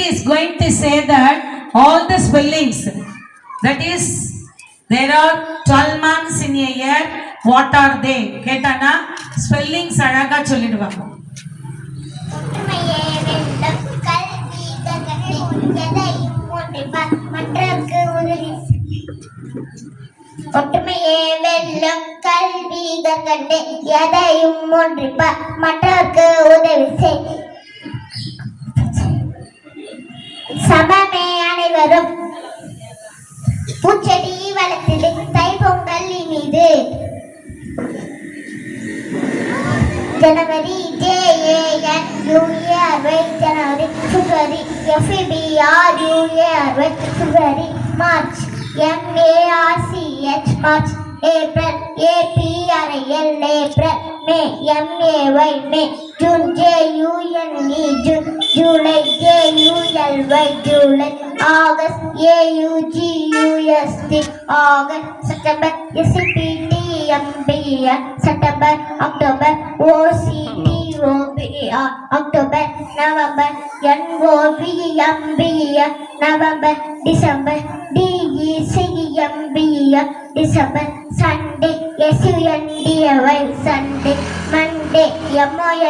is going to say that all the spellings, that is, there are 12 months in a year. What are they? கேட்டானா spellings அழகா சொல்லிடுவாங்க. ஒற்றுமையே வெல்லும் கல்வி கற்கண்டு எதையும் ஒன்றிப்பார் மற்றவர்க்கு உதவி செய். சமமே அனைவரும் பூச்செடி வளர்த்தது தைப்பொங்கல் இனிது. January JANUARY January, February FEBRUARY February, March MARCH March, April APRIL April, May MAY May, June JUNE June, July JULY July, August AUGUST August, September SEPTEMBR September, October OCTOBR October, November NOVEMBR November, December DECEMBR December, Sunday SUNDY Sunday, Monday MON